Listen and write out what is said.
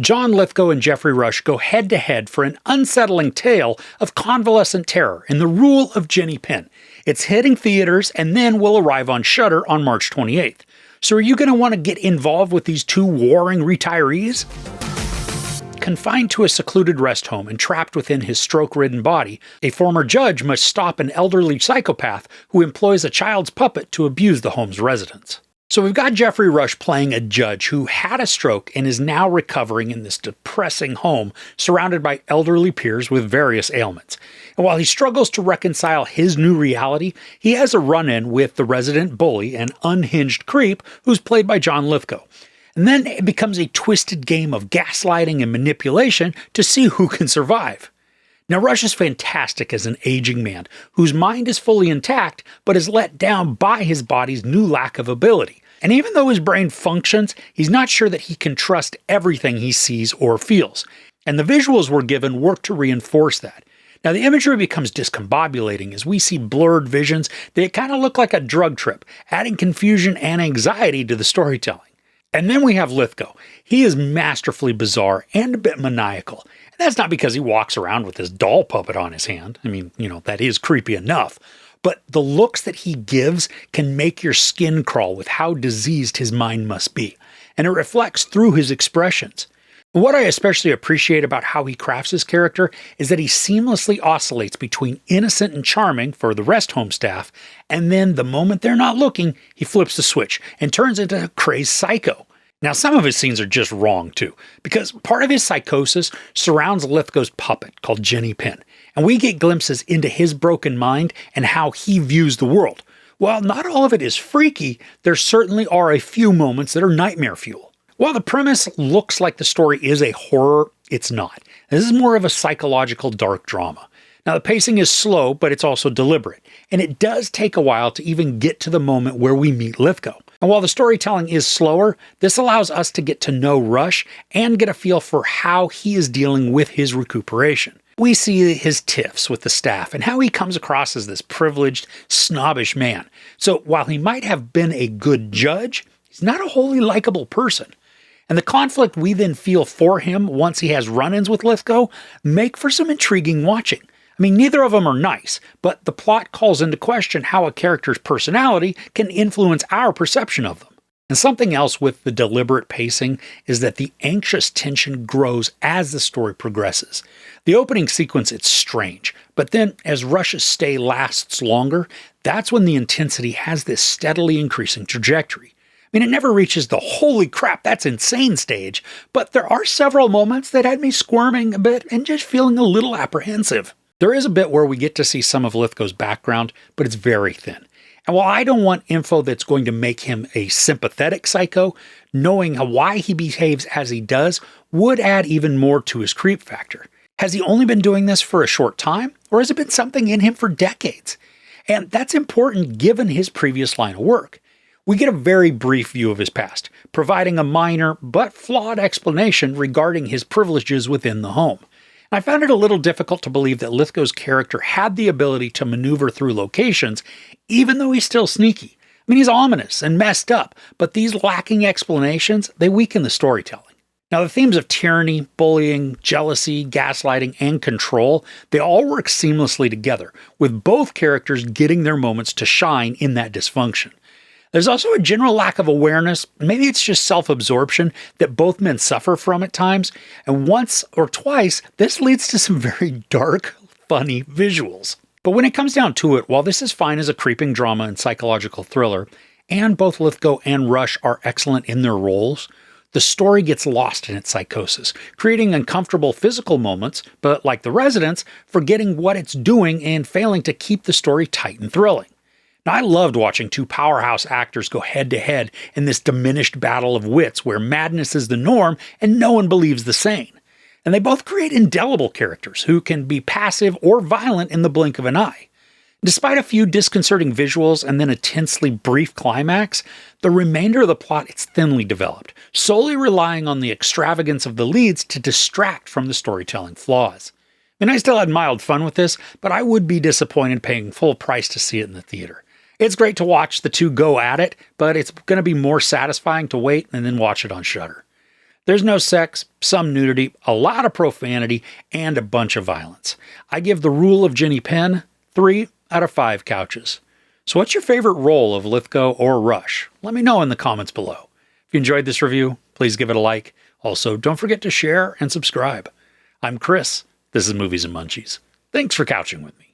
John Lithgow and Geoffrey Rush go head-to-head for an unsettling tale of convalescent terror in The Rule of Jenny Pin. It's hitting theaters and then will arrive on Shudder on March 28th. So are you going to want to get involved with these two warring retirees? Confined to a secluded rest home and trapped within his stroke-ridden body, a former judge must stop an elderly psychopath who employs a child's puppet to abuse the home's residents. So we've got Geoffrey Rush playing a judge who had a stroke and is now recovering in this depressing home surrounded by elderly peers with various ailments. And while he struggles to reconcile his new reality, he has a run-in with the resident bully and unhinged creep who's played by John Lithgow. And then it becomes a twisted game of gaslighting and manipulation to see who can survive. Now, Rush is fantastic as an aging man whose mind is fully intact but is let down by his body's new lack of ability. And even though his brain functions, he's not sure that he can trust everything he sees or feels. And the visuals we're given work to reinforce that. Now, the imagery becomes discombobulating as we see blurred visions that kind of look like a drug trip, adding confusion and anxiety to the storytelling. And then we have Lithgow. He is masterfully bizarre and a bit maniacal. And that's not because he walks around with his doll puppet on his hand. I mean, that is creepy enough. But the looks that he gives can make your skin crawl with how diseased his mind must be. And it reflects through his expressions. What I especially appreciate about how he crafts his character is that he seamlessly oscillates between innocent and charming for the rest home staff, and then the moment they're not looking, he flips the switch and turns into a crazed psycho. Now, some of his scenes are just wrong, too, because part of his psychosis surrounds Lithgow's puppet called Jenny Pin, and we get glimpses into his broken mind and how he views the world. While not all of it is freaky, there certainly are a few moments that are nightmare fuel. While the premise looks like the story is a horror, it's not. This is more of a psychological dark drama. Now, the pacing is slow, but it's also deliberate, and it does take a while to even get to the moment where we meet Lithgow. And while the storytelling is slower, this allows us to get to know Rush and get a feel for how he is dealing with his recuperation. We see his tiffs with the staff and how he comes across as this privileged, snobbish man. So while he might have been a good judge, he's not a wholly likable person. And the conflict we then feel for him once he has run-ins with Lithgow make for some intriguing watching. I mean, neither of them are nice, but the plot calls into question how a character's personality can influence our perception of them. And something else with the deliberate pacing is that the anxious tension grows as the story progresses. The opening sequence, it's strange, but then as Rush's stay lasts longer, that's when the intensity has this steadily increasing trajectory. I mean, it never reaches the holy crap, that's insane stage, but there are several moments that had me squirming a bit and just feeling a little apprehensive. There is a bit where we get to see some of Lithgow's background, but it's very thin. And while I don't want info that's going to make him a sympathetic psycho, knowing why he behaves as he does would add even more to his creep factor. Has he only been doing this for a short time, or has it been something in him for decades? And that's important given his previous line of work. We get a very brief view of his past, providing a minor but flawed explanation regarding his privileges within the home. I found it a little difficult to believe that Lithgow's character had the ability to maneuver through locations, even though he's still sneaky. I mean, he's ominous and messed up, but these lacking explanations, they weaken the storytelling. Now, the themes of tyranny, bullying, jealousy, gaslighting, and control, they all work seamlessly together, with both characters getting their moments to shine in that dysfunction. There's also a general lack of awareness, maybe it's just self-absorption, that both men suffer from at times, and once or twice, this leads to some very dark, funny visuals. But when it comes down to it, while this is fine as a creeping drama and psychological thriller, and both Lithgow and Rush are excellent in their roles, the story gets lost in its psychosis, creating uncomfortable physical moments, but like the residents, forgetting what it's doing and failing to keep the story tight and thrilling. Now, I loved watching two powerhouse actors go head-to-head in this diminished battle of wits where madness is the norm and no one believes the sane. And they both create indelible characters who can be passive or violent in the blink of an eye. Despite a few disconcerting visuals and then a tensely brief climax, the remainder of the plot is thinly developed, solely relying on the extravagance of the leads to distract from the storytelling flaws. And I still had mild fun with this, but I would be disappointed paying full price to see it in the theater. It's great to watch the two go at it, but it's going to be more satisfying to wait and then watch it on Shudder. There's no sex, some nudity, a lot of profanity, and a bunch of violence. I give The Rule of Jenny Penn 3 out of 5 couches. So what's your favorite role of Lithgow or Rush? Let me know in the comments below. If you enjoyed this review, please give it a like. Also, don't forget to share and subscribe. I'm Chris. This is Movies and Munchies. Thanks for couching with me.